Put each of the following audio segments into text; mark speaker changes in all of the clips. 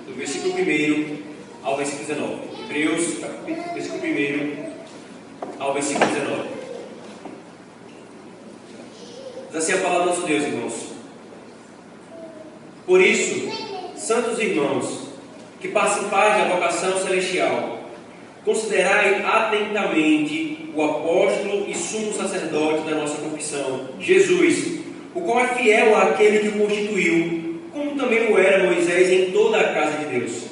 Speaker 1: do versículo 1 ao versículo 19. Hebreus, versículo 1 ao versículo 19. Diz assim a palavra do nosso Deus, irmãos. Por isso, santos irmãos, que participais da vocação celestial, considerai atentamente o apóstolo e sumo sacerdote da nossa confissão, Jesus, o qual é fiel àquele que o constituiu, como também o era Moisés em toda a casa de Deus.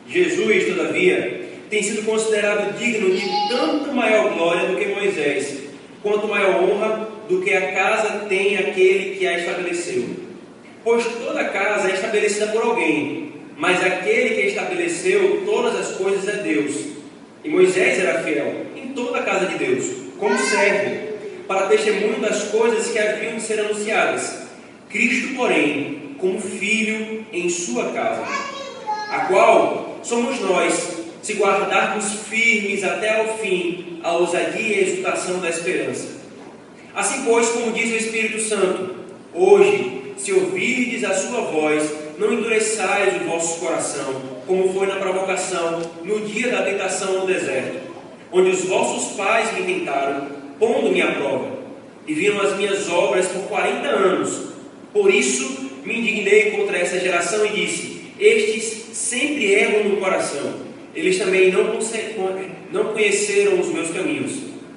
Speaker 1: Jesus, todavia, tem sido considerado digno de tanto maior glória do que Moisés, quanto maior honra do que a casa tem aquele que a estabeleceu. Pois toda casa é estabelecida por alguém, mas aquele que estabeleceu todas as coisas é Deus. E Moisés era fiel em toda a casa de Deus, como servo, para testemunho das coisas que haviam de ser anunciadas. Cristo, porém, como filho em sua casa, a qual somos nós, se guardarmos firmes até ao fim a ousadia e a exultação da esperança. Assim, pois, como diz o Espírito Santo, hoje, se ouvirdes a sua voz, não endureçais o vosso coração, como foi na provocação, no dia da tentação no deserto, onde os vossos pais me tentaram, pondo-me à prova, e viram as minhas obras por 40 anos. Por isso me indignei contra essa geração e disse: estes sempre erram no coração, eles também não conheceram os meus caminhos.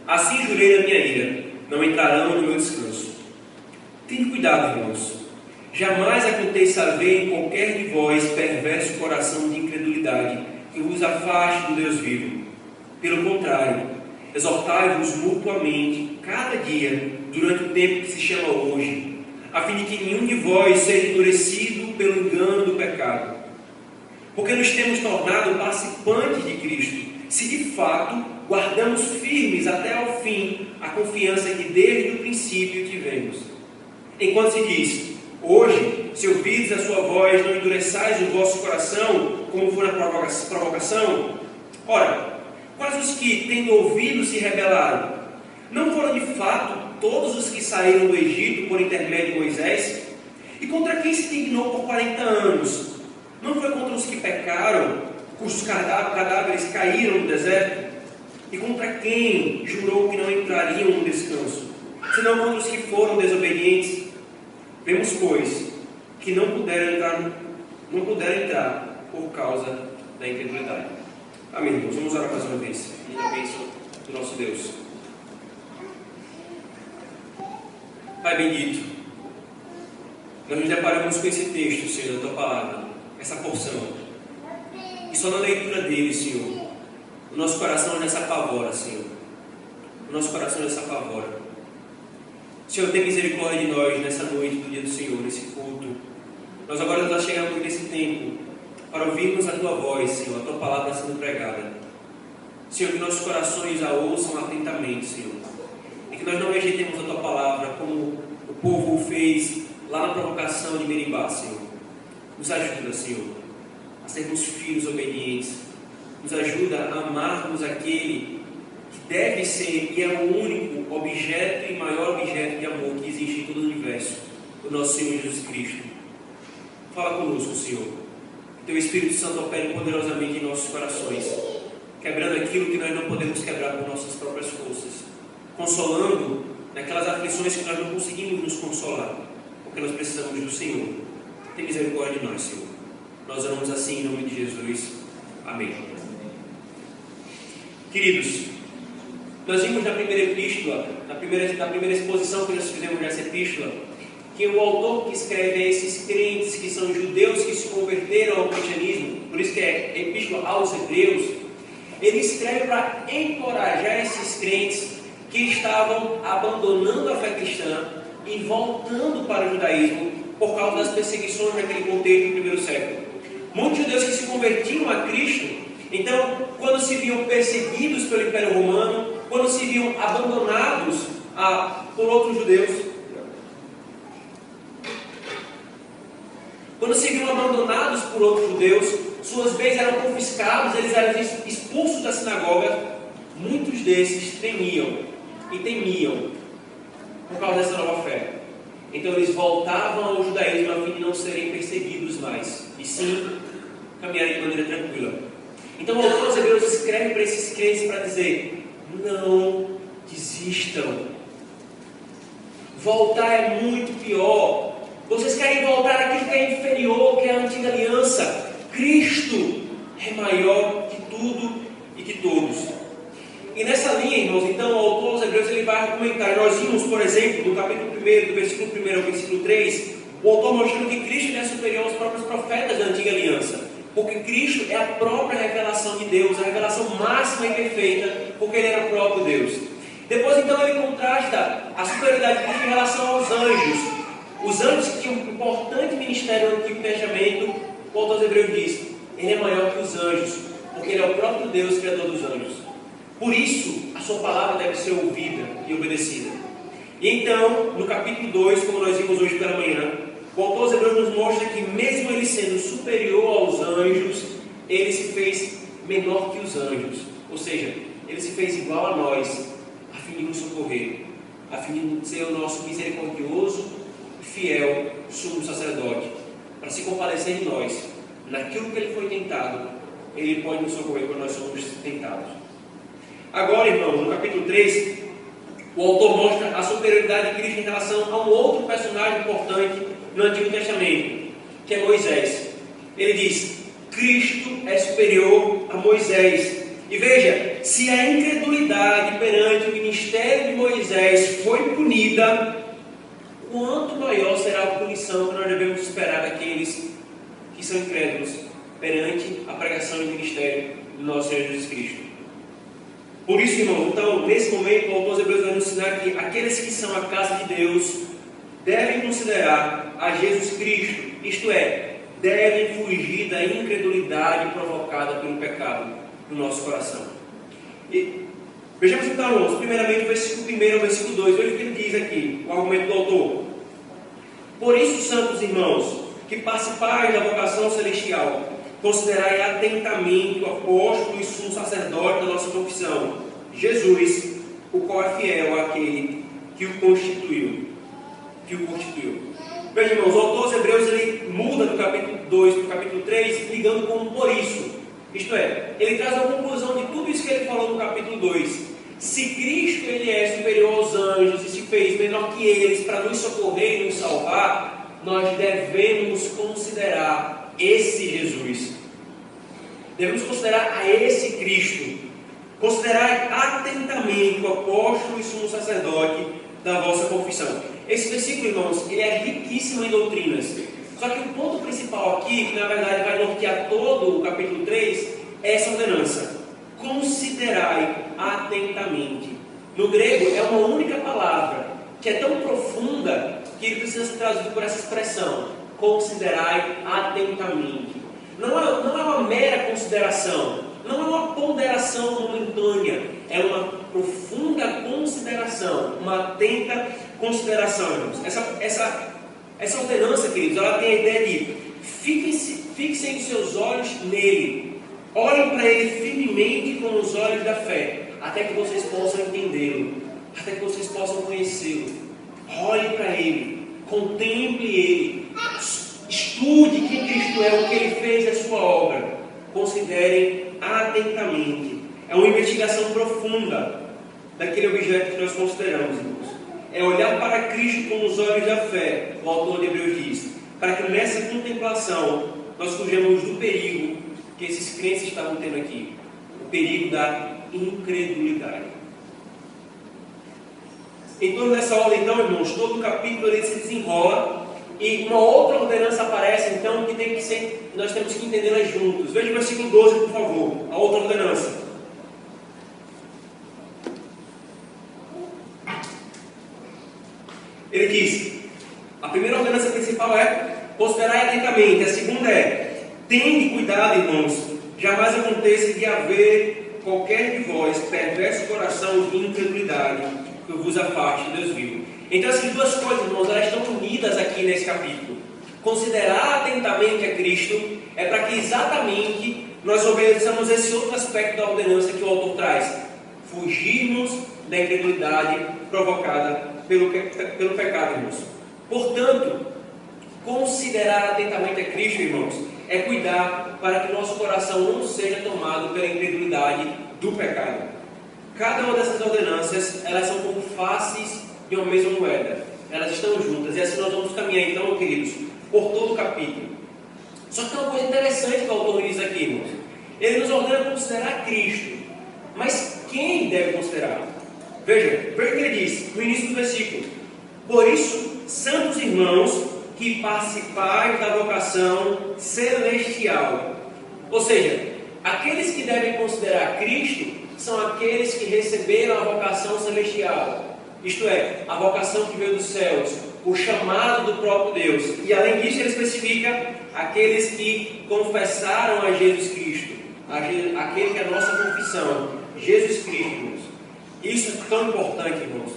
Speaker 1: Assim jurei na minha ira, não entrarão no meu descanso. Tenha cuidado, irmãos. Jamais aconteça haver em qualquer de vós perverso coração de incredulidade que vos afaste do Deus vivo. Pelo contrário, exortai-vos mutuamente cada dia durante o tempo que se chama hoje, a fim de que nenhum de vós seja endurecido pelo engano do pecado. Porque nos temos tornado participantes de Cristo, se de fato guardamos firmes até ao fim a confiança que desde o princípio tivemos. Enquanto se diz: hoje, se ouvirdes a sua voz, não endureçais o vosso coração, como foi na provocação. Ora, quais os que, tendo ouvido, se rebelaram? Não foram de fato todos os que saíram do Egito por intermédio de Moisés? E contra quem se indignou por 40 anos? Não foi contra os que pecaram, cujos cadáveres caíram no deserto? E contra quem jurou que não entrariam no descanso, senão contra os que foram desobedientes? Vemos, pois, que não puderam entrar por causa da incredulidade. Amém, irmãos. Vamos orar mais uma vez. E a bênção do nosso Deus. Pai bendito, nós nos deparamos com esse texto, Senhor, da Tua Palavra, essa porção. E só na leitura dele, Senhor, o nosso coração já se apavora, Senhor. O nosso coração já se apavora. Senhor, tem misericórdia de nós nessa noite do dia do Senhor, nesse culto. Nós agora já chegamos nesse tempo para ouvirmos a Tua voz, Senhor, a Tua palavra sendo pregada. Senhor, que nossos corações a ouçam atentamente, Senhor. E que nós não rejeitemos a Tua palavra como o povo o fez lá na provocação de Meribá, Senhor. Nos ajuda, Senhor, a sermos filhos obedientes. Nos ajuda a amarmos aquele que deve ser e é o único objeto e maior objeto de amor que existe em todo o universo, o nosso Senhor Jesus Cristo. Fala conosco, Senhor. Que Teu Espírito Santo opere poderosamente em nossos corações, quebrando aquilo que nós não podemos quebrar por nossas próprias forças, consolando naquelas aflições que nós não conseguimos nos consolar, porque nós precisamos do Senhor. Tem misericórdia de nós, Senhor. Nós oramos assim em nome de Jesus. Amém. Queridos, nós vimos na primeira epístola, na primeira exposição que nós fizemos nessa epístola, que o autor que escreve a esses crentes que são judeus que se converteram ao cristianismo, por isso que é epístola aos hebreus, ele escreve para encorajar esses crentes que estavam abandonando a fé cristã e voltando para o judaísmo por causa das perseguições naquele contexto do primeiro século. Muitos judeus que se convertiam a Cristo, então, quando se viam perseguidos pelo Império Romano, quando se viam abandonados por outros judeus, quando se viam abandonados por outros judeus, suas bens eram confiscados, eles eram expulsos da sinagoga. Muitos desses temiam por causa dessa nova fé. Então eles voltavam ao judaísmo a fim de não serem perseguidos mais, e sim caminharem de maneira tranquila. Então o autor aos Hebreus escreve para esses crentes para dizer: não desistam. Voltar é muito pior. Vocês querem voltar àquilo que é inferior, que é a antiga aliança. Cristo é maior que tudo e que todos. E nessa linha, irmãos, então o autor aos Hebreus ele vai argumentar. Nós vimos, por exemplo, no capítulo 1, do versículo 1 ao versículo 3, o autor mostrando que Cristo é superior aos próprios profetas da antiga aliança. Porque Cristo é a própria revelação de Deus, a revelação máxima e perfeita, porque Ele era o próprio Deus. Depois, então, ele contrasta a superioridade de Cristo em relação aos anjos. Os anjos que tinham um importante ministério no Antigo Testamento, o autor aos Hebreus diz: Ele é maior que os anjos, porque Ele é o próprio Deus, Criador dos anjos. Por isso, a sua palavra deve ser ouvida e obedecida. E então, no capítulo 2, como nós vimos hoje pela manhã, o autor aos Hebreus nos mostra que mesmo ele sendo superior aos anjos, ele se fez menor que os anjos. Ou seja, ele se fez igual a nós, a fim de nos socorrer, a fim de ser o nosso misericordioso e fiel sumo sacerdote, para se compadecer de nós. Naquilo que ele foi tentado, ele pode nos socorrer quando nós somos tentados. Agora, irmãos, no capítulo 3, o autor mostra a superioridade de Cristo em relação a um outro personagem importante no Antigo Testamento, que é Moisés. Ele diz: Cristo é superior a Moisés. E veja, se a incredulidade perante o ministério de Moisés foi punida, quanto maior será a punição que nós devemos esperar daqueles que são incrédulos perante a pregação e ministério do nosso Senhor Jesus Cristo. Por isso, irmão, então, nesse momento, o autor aos Hebreus vai nos ensinar que aqueles que são a casa de Deus devem considerar a Jesus Cristo, isto é, devem fugir da incredulidade provocada pelo pecado no nosso coração. E vejamos então, irmãos, primeiramente o versículo 1 ao versículo 2, olha o que ele diz aqui, o argumento do autor. Por isso, santos irmãos, que participais da vocação celestial, considerai atentamente o apóstolo e sumo sacerdote da nossa confissão, Jesus, o qual é fiel àquele que o constituiu. Veja, irmãos, o autor aos Hebreus ele muda do capítulo 2 para o capítulo 3, ligando com por isso. Isto é, ele traz a conclusão de tudo isso que ele falou no capítulo 2. Se Cristo ele é superior aos anjos e se fez menor que eles para nos socorrer e nos salvar, nós devemos considerar esse Jesus. Devemos considerar a esse Cristo. Considerai atentamente o apóstolo e sumo sacerdote da vossa confissão. Esse versículo, irmãos, ele é riquíssimo em doutrinas. Só que o ponto principal aqui, que na verdade vai nortear todo o capítulo 3, é essa ordenança. Considerai atentamente. No grego é uma única palavra, que é tão profunda que ele precisa ser traduzido por essa expressão. Considerai atentamente. Não é uma mera consideração, não é uma ponderação momentânea, é uma profunda consideração, uma atenta consideração, irmãos. Essa ordenança, queridos, ela tem a ideia de fixem os seus olhos nele, olhem para ele firmemente com os olhos da fé, até que vocês possam entendê-lo, até que vocês possam conhecê-lo. Olhe para ele, contemple ele, estude quem Cristo é, o que ele fez, a sua obra. Considerem atentamente. É uma investigação profunda daquele objeto que nós consideramos, irmãos. É olhar para Cristo com os olhos da fé, o autor de Hebreus diz, para que nessa contemplação nós fujamos do perigo que esses crentes estavam tendo aqui, o perigo da incredulidade. Em torno dessa ordem, então, irmãos, todo o capítulo ele se desenrola e uma outra ordenança aparece, então, que tem que ser, nós temos que entendê-la juntos. Veja o versículo 12, por favor, a outra ordenança. Ele diz, a primeira ordenança principal é considerai atentamente, a segunda é tende cuidado, irmãos, jamais aconteça de haver qualquer de vós perverso coração de incredulidade que vos afaste de Deus vivo. Então essas duas coisas, irmãos, elas estão unidas aqui nesse capítulo. Considerar atentamente a Cristo é para que exatamente nós obedeçamos esse outro aspecto da ordenança que o autor traz. Fugirmos da incredulidade provocada pelo pecado, irmãos. Portanto, considerar atentamente a Cristo, irmãos, é cuidar para que nosso coração não seja tomado pela incredulidade do pecado. Cada uma dessas ordenanças, elas são como faces de uma mesma moeda. Elas estão juntas. E assim nós vamos caminhar então, queridos, por todo o capítulo. Só que tem uma coisa interessante que o autor diz aqui, irmãos. Ele nos ordena considerar Cristo. Mas quem deve considerar? Veja o que ele diz no início do versículo. Por isso, santos irmãos, que participais da vocação celestial. Ou seja, aqueles que devem considerar Cristo são aqueles que receberam a vocação celestial. Isto é, a vocação que veio dos céus, o chamado do próprio Deus. E além disso, ele especifica aqueles que confessaram a Jesus Cristo, aquele que é a nossa confissão, Jesus Cristo, irmãos. Isso é tão importante, irmãos.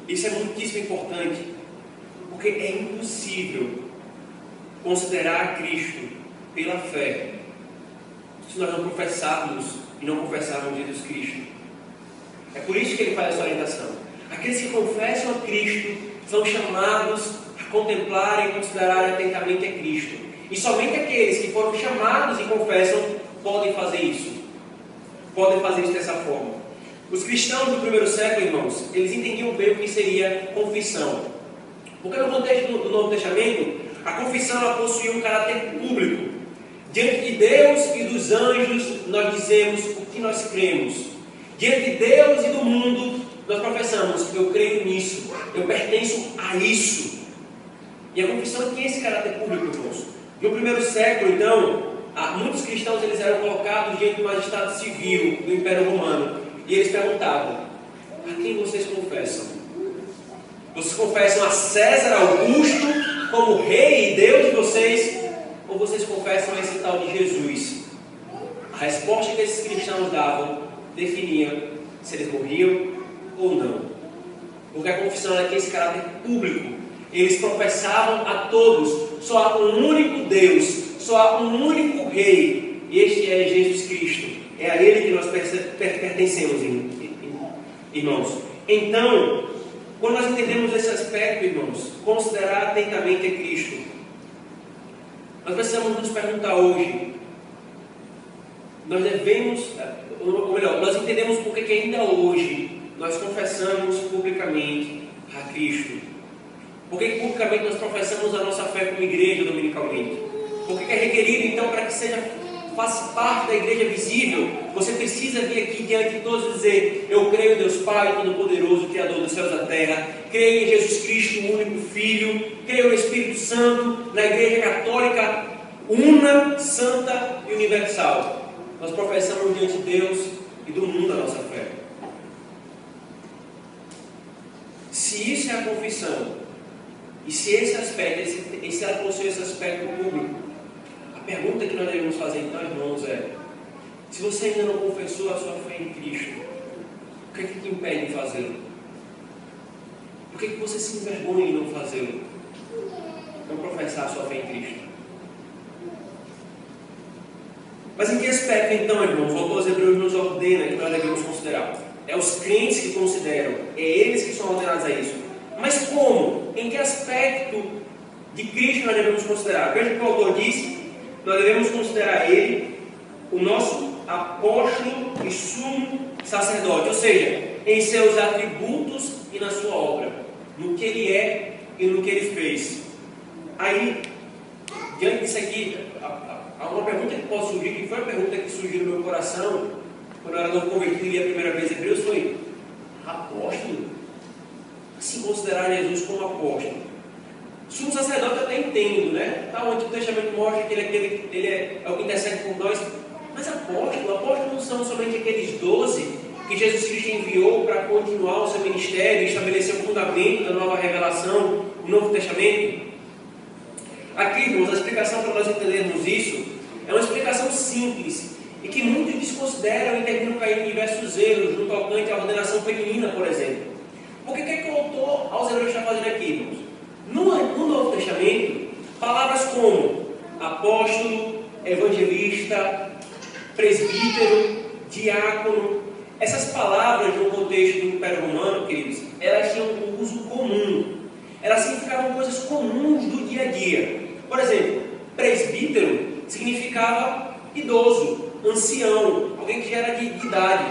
Speaker 1: Isso é muitíssimo importante, porque é impossível considerar Cristo pela fé se nós não professarmos e não confessarmos Jesus Cristo. É por isso que ele faz essa orientação. Aqueles que confessam a Cristo são chamados a contemplar e considerar atentamente a Cristo. E somente aqueles que foram chamados e confessam podem fazer isso. Podem fazer isso dessa forma. Os cristãos do primeiro século, irmãos, eles entendiam bem o que seria confissão. Porque no contexto do Novo Testamento, a confissão ela possuía um caráter público. Diante de Deus e dos anjos, nós dizemos o que nós cremos. Diante de Deus e do mundo, nós professamos: eu creio nisso, eu pertenço a isso. E a confissão tinha esse caráter público, irmãos. No primeiro século, então, muitos cristãos eles eram colocados diante do magistrado civil do Império Romano. E eles perguntavam: a quem vocês confessam? Vocês confessam a César Augusto como rei e Deus de vocês? Ou vocês confessam a esse tal de Jesus? A resposta que esses cristãos davam definia se eles morriam ou não. Porque a confissão tinha esse caráter público. Eles professavam a todos: só há um único Deus, só há um único Rei, e este é Jesus Cristo. É a Ele que nós pertencemos, irmãos. Então, quando nós entendemos esse aspecto, irmãos, considerar atentamente a Cristo, nós precisamos nos perguntar hoje: nós devemos, ou melhor, nós entendemos por que ainda hoje nós confessamos publicamente a Cristo. Por que publicamente nós professamos a nossa fé como igreja dominicalmente? Por que é requerido então para que faça parte da igreja visível? Você precisa vir aqui diante de todos e dizer: eu creio em Deus Pai Todo-Poderoso, Criador dos céus e da terra, creio em Jesus Cristo, o único Filho, creio no Espírito Santo, na igreja católica, una, santa e universal. Nós professamos diante de Deus e do mundo a nossa fé. Se isso é a confissão, e se esse aspecto, se ela possui esse aspecto público, a pergunta que nós devemos fazer então, irmãos, é: se você ainda não confessou a sua fé em Cristo, o que é que te impede de fazê-lo? Por que é que você se envergonha em não fazê-lo? Não professar a sua fé em Cristo. Mas em que aspecto então, irmãos, o autor aos Hebreus nos ordena que nós devemos considerar? É os crentes que consideram, é eles que são ordenados a isso. Mas como? Em que aspecto de Cristo nós devemos considerar? Veja o que o autor diz: nós devemos considerar Ele o nosso apóstolo e sumo sacerdote, ou seja, em seus atributos e na sua obra, no que Ele é e no que Ele fez. Aí, diante disso aqui, há uma pergunta que pode surgir, que foi a pergunta que surgiu no meu coração, quando eu era novo convertido e li a primeira vez Hebreus, foi: apóstolo? Assim considerar Jesus como apóstolo? Sumo sacerdote eu até entendo, né? O Antigo Testamento mostra que ele é o que intercede por nós. Mas apóstolos não são somente aqueles 12 que Jesus Cristo enviou para continuar o seu ministério e estabelecer o fundamento da nova revelação, o Novo Testamento? Aqui, irmãos, a explicação para nós entendermos isso é uma explicação simples e que muitos desconsideram e terminam caindo em diversos erros no tocante à ordenação feminina, por exemplo. Porque o que o autor aos Hebreus está fazendo aqui, irmãos? No Novo Testamento, palavras como apóstolo, evangelista, presbítero, diácono, essas palavras no contexto do Império Romano, queridos, elas tinham um uso comum. Elas significavam coisas comuns do dia a dia. Por exemplo, presbítero significava idoso, ancião, alguém que já era de idade.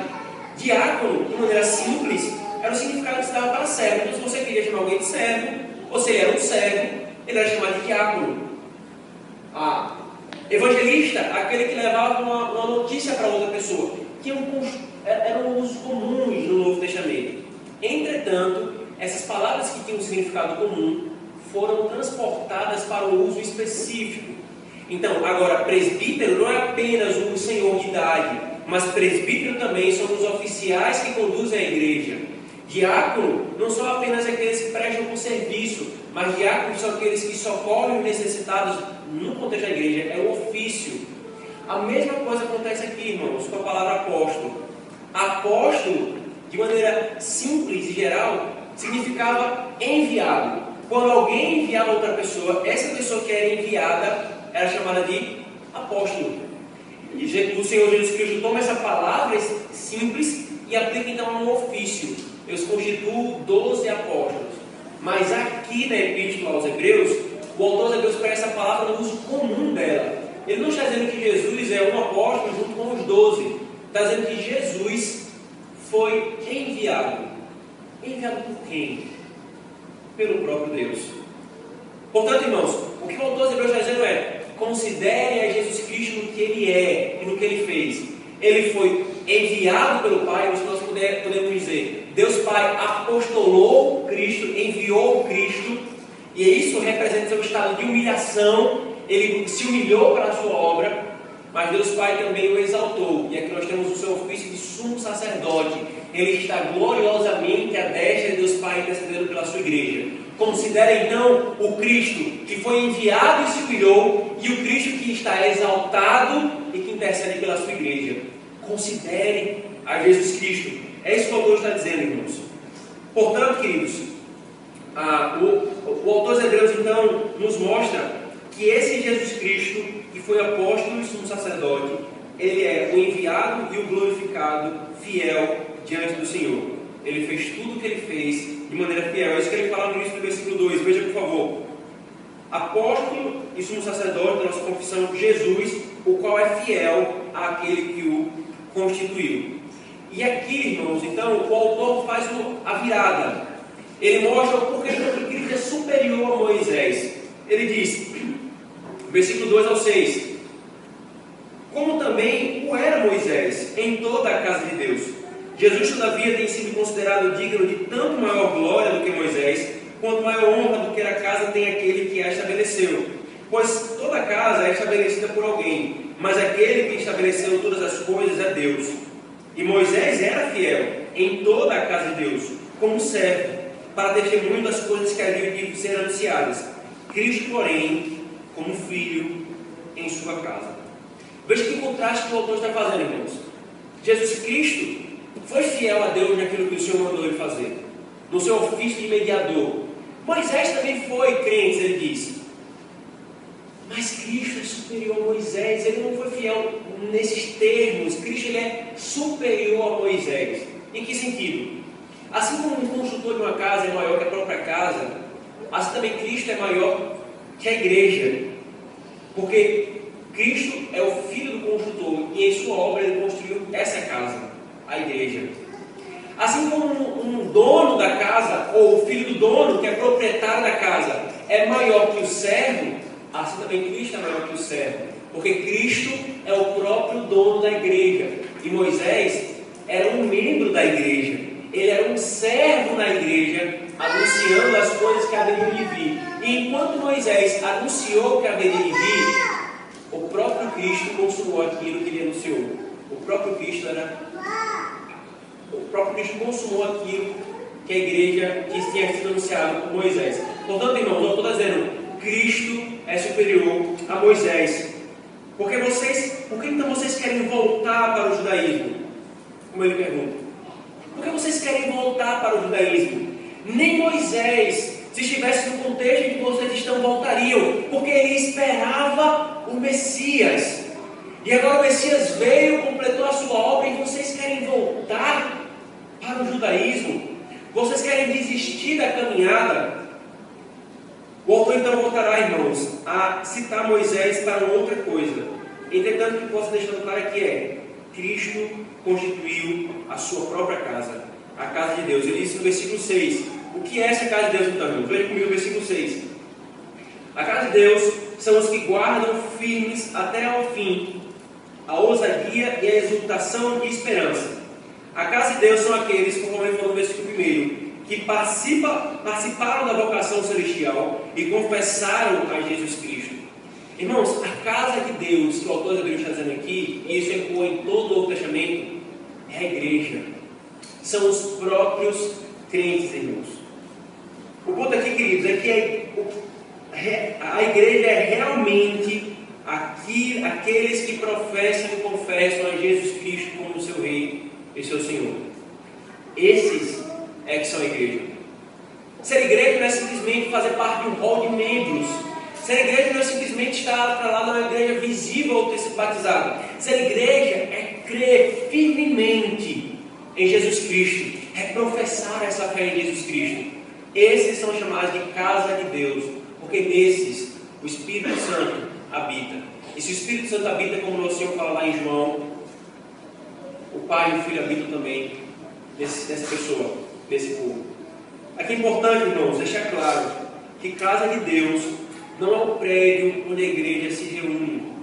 Speaker 1: Diácono, de maneira simples, era o significado que se dava para servo. Então, se você queria chamar alguém de servo, ou se ele era um servo, ele era chamado de diácono. Evangelista, aquele que levava uma notícia para outra pessoa, que eram usos comuns no Novo Testamento. Entretanto, essas palavras que tinham um significado comum foram transportadas para um uso específico. Então, agora, presbítero não é apenas um senhor de idade, mas presbítero também são os oficiais que conduzem a igreja. Diácono não são apenas aqueles que prestam por serviço, mas diáconos são aqueles que socorrem os necessitados no contexto da igreja, é um ofício. A mesma coisa acontece aqui, irmãos, com a palavra apóstolo. Apóstolo, de maneira simples e geral, significava enviado. Quando alguém enviava outra pessoa, essa pessoa que era enviada era chamada de apóstolo. E o Senhor Jesus Cristo toma essa palavra simples e aplica então a um ofício. Eu constituo 12 apóstolos. Mas aqui na Epístola aos Hebreus, o autor aos Hebreus pega essa palavra no uso comum dela. Ele não está dizendo que Jesus é um apóstolo junto com os 12. Está dizendo que Jesus foi enviado. Enviado por quem? Pelo próprio Deus. Portanto, irmãos, o que o autor aos Hebreus está dizendo é: considerem a Jesus Cristo no que Ele é e no que Ele fez. Ele foi enviado pelo Pai, nós podemos dizer, Deus Pai apostolou Cristo, enviou Cristo, e isso representa seu estado de humilhação. Ele se humilhou para a sua obra, mas Deus Pai também o exaltou, e aqui nós temos o seu ofício de sumo sacerdote. Ele está gloriosamente à destra de Deus Pai intercedendo pela sua igreja. Considere então o Cristo que foi enviado e se humilhou, e o Cristo que está exaltado e que intercede pela sua igreja. Considere a Jesus Cristo. É isso que o autor está dizendo, irmãos. Portanto, queridos, o autor dos Hebreus então nos mostra que esse Jesus Cristo, que foi apóstolo e sumo sacerdote, ele é o enviado e o glorificado, fiel diante do Senhor. Ele fez tudo o que ele fez de maneira fiel. É isso que ele fala no início do versículo 2. Veja, por favor. Apóstolo e sumo sacerdote da nossa confissão, Jesus, o qual é fiel àquele que o constituiu. E aqui, irmãos, então, o autor faz a virada. Ele mostra o porquê que Cristo é superior a Moisés. Ele diz, versículo 2 ao 6, como também o era Moisés em toda a casa de Deus. Jesus, todavia, tem sido considerado digno de tanto maior glória do que Moisés, quanto maior honra do que a casa tem aquele que a estabeleceu. Pois toda casa é estabelecida por alguém, mas aquele que estabeleceu todas as coisas é Deus. E Moisés era fiel em toda a casa de Deus, como servo, para testemunho das coisas que haviam de ser anunciadas. Cristo, porém, como filho em sua casa. Veja que contraste que o autor está fazendo, irmãos. Jesus Cristo foi fiel a Deus naquilo que o Senhor mandou ele fazer, no seu ofício de mediador. Moisés também foi crente, ele diz. Mas Cristo é superior a Moisés. Ele não foi fiel nesses termos. Cristo ele é superior a Moisés. Em que sentido? Assim como um construtor de uma casa é maior que a própria casa, assim também Cristo é maior que a igreja. Porque Cristo é o filho do construtor e em sua obra ele construiu essa casa, a igreja. Assim como um dono da casa, ou o filho do dono, que é proprietário da casa, é maior que o servo, assim também Cristo é maior que o servo. Porque Cristo é o próprio dono da igreja. E Moisés era um membro da igreja. Ele era um servo na igreja, anunciando as coisas que haveriam de vir. E enquanto Moisés anunciou que haveria de vir, o próprio Cristo consumou aquilo que ele anunciou. O próprio Cristo consumou aquilo que a igreja que tinha sido anunciado por Moisés. Portanto, irmãos, eu estou dizendo, Cristo é superior a Moisés. Por que então vocês querem voltar para o judaísmo? Como ele pergunta. Por que vocês querem voltar para o judaísmo? Nem Moisés, se estivesse no contexto em que vocês estão, voltariam, porque ele esperava o Messias. E agora o Messias veio, completou a sua obra, e vocês querem voltar para o judaísmo? Vocês querem desistir da caminhada? O autor Ou então voltará, irmãos, a citar Moisés para uma outra coisa. Entretanto, o que posso deixar claro aqui é: Cristo constituiu a sua própria casa, a casa de Deus. Ele disse no versículo 6. O que é essa casa de Deus, então, irmãos? Veja comigo o versículo 6. A casa de Deus são os que guardam firmes até ao fim a ousadia e a exultação de esperança. A casa de Deus são aqueles, como ele falou no versículo 1, que participaram da vocação celestial e confessaram a Jesus Cristo. Irmãos, a casa de Deus, que o autor de Deus está dizendo aqui, e isso ecoa em todo o Novo Testamento, é a igreja. São os próprios crentes, irmãos. O ponto aqui, queridos, é que a igreja é realmente aqueles que professam e confessam a Jesus Cristo como seu Rei e seu Senhor. Esses é que são a igreja. Ser igreja não é simplesmente fazer parte de um hall de membros. Ser igreja não é simplesmente estar para lá numa igreja visível ou ter sido batizado. Ser igreja é crer firmemente em Jesus Cristo, é professar essa fé em Jesus Cristo. Esses são chamados de casa de Deus, porque nesses o Espírito Santo habita. E se o Espírito Santo habita, como o Senhor fala lá em João, o Pai e o Filho habitam também nessa pessoa, nesse povo. Aqui é importante, irmãos, deixar claro que casa de Deus não é um prédio onde a igreja se reúne.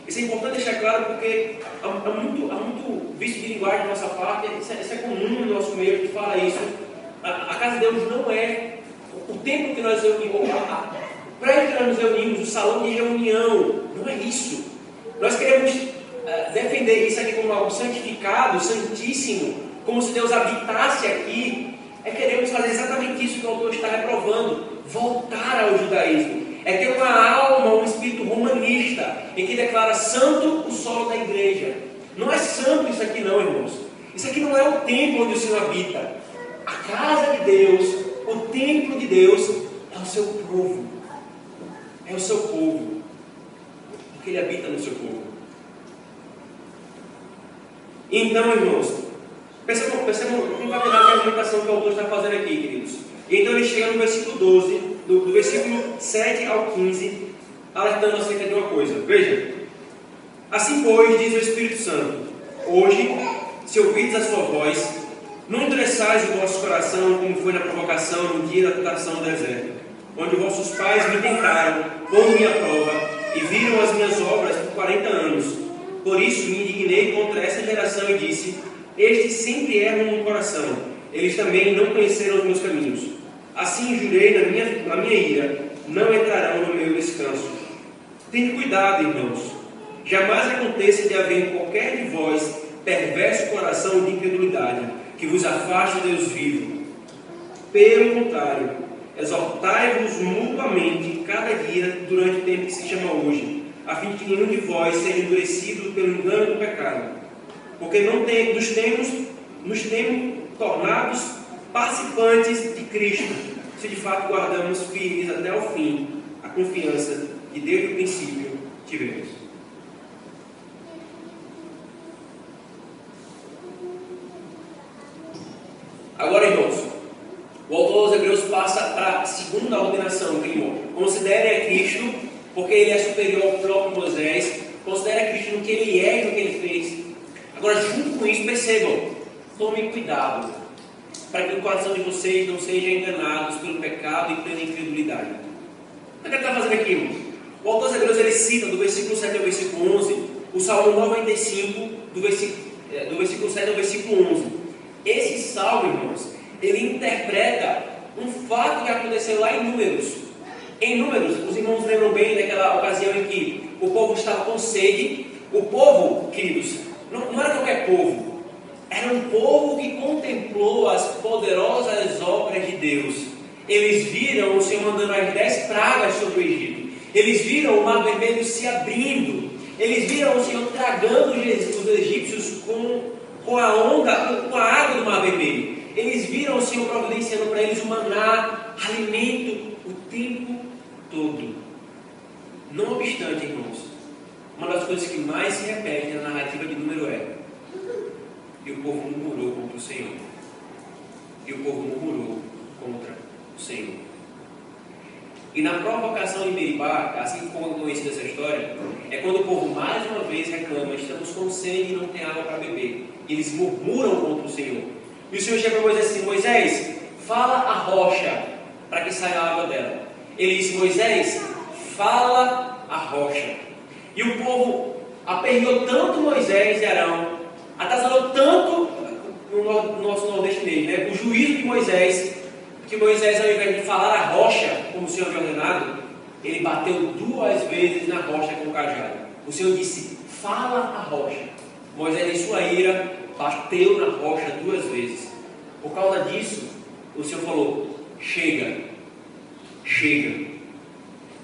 Speaker 1: Isso é importante deixar claro porque há muito vício de linguagem da nossa parte. Isso é comum no nosso meio, que fala isso. A casa de Deus não é o templo que nós reunimos, o prédio que nós nos reunimos, o salão de reunião. Não é isso. Nós queremos defender isso aqui como algo santificado, santíssimo, como se Deus habitasse aqui. Queremos fazer exatamente isso que o autor está reprovando: voltar ao judaísmo. É ter uma alma, um espírito romanista, em que declara santo o solo da igreja. Não é santo isso aqui não, irmãos. Isso aqui não é o templo onde o Senhor habita. A casa de Deus, o templo de Deus, é o seu povo. É o seu povo. Porque Ele habita no seu povo. Então, irmãos, percebam com a argumentação que o autor está fazendo aqui, queridos. Então ele chega no versículo 12, do versículo 7 ao 15, alertando acerca de uma coisa. Veja: assim, pois, diz o Espírito Santo: hoje, se ouvides a sua voz, não endureçais o vosso coração, como foi na provocação no dia da tentação do deserto, onde vossos pais me tentaram, pondo-me à prova, e viram as minhas obras por 40 anos. Por isso me indignei contra essa geração e disse: estes sempre erram no coração, eles também não conheceram os meus caminhos. Assim jurei na minha ira: não entrarão no meu descanso. Tende cuidado, irmãos, jamais aconteça de haver em qualquer de vós perverso coração de incredulidade, que vos afaste de Deus vivo. Pelo contrário, exortai-vos mutuamente cada dia durante o tempo que se chama hoje, a fim de que nenhum de vós seja endurecido pelo engano do pecado. Porque nos temos tornados participantes de Cristo, se de fato guardamos firmes até o fim a confiança que desde o princípio tivemos. Agora, irmãos, o autor aos Hebreus passa para a segunda ordenação, irmão. Considere a Cristo, porque ele é superior ao próprio Moisés. Considere a Cristo no que ele é e no que ele fez. Agora, junto com isso, percebam: tomem cuidado para que o coração de vocês não seja enganado pelo pecado e pela incredulidade. O que ele está fazendo aqui, irmãos? O autor dos Hebreus ele cita do versículo 7 ao versículo 11 o Salmo 95, do versículo 7 ao versículo 11. Esse salmo, irmãos, ele interpreta um fato que aconteceu lá em Números. Em Números, os irmãos lembram bem daquela ocasião em que o povo estava com sede. O povo, queridos, não era qualquer povo. Era um povo que contemplou as poderosas obras de Deus. Eles viram o Senhor mandando as 10 pragas sobre o Egito. Eles viram o Mar Vermelho se abrindo. Eles viram o Senhor tragando os egípcios com a onda, com a água do Mar Vermelho. Eles viram o Senhor providenciando para eles o maná, alimento, o tempo todo. Não obstante, irmãos, uma das coisas que mais se repete na narrativa de Número é: e o povo murmurou contra o Senhor. E o povo murmurou contra o Senhor. E na provocação de Meribá, assim como conhecida essa história, é quando o povo mais uma vez reclama: estamos com sede e não tem água para beber. E eles murmuram contra o Senhor. E o Senhor chega para Moisés assim: Moisés, fala a rocha para que saia a água dela. Ele disse: Moisés, fala a rocha. E o povo aperreou tanto Moisés e Arão, atazanou tanto no nosso nordeste mesmo, né? O juízo de Moisés, que Moisés, ao invés de falar a rocha, como o Senhor havia ordenado, ele bateu 2 vezes na rocha com o cajado. O Senhor disse: fala a rocha. Moisés, em sua ira, bateu na rocha 2 vezes. Por causa disso, o Senhor falou: chega, chega.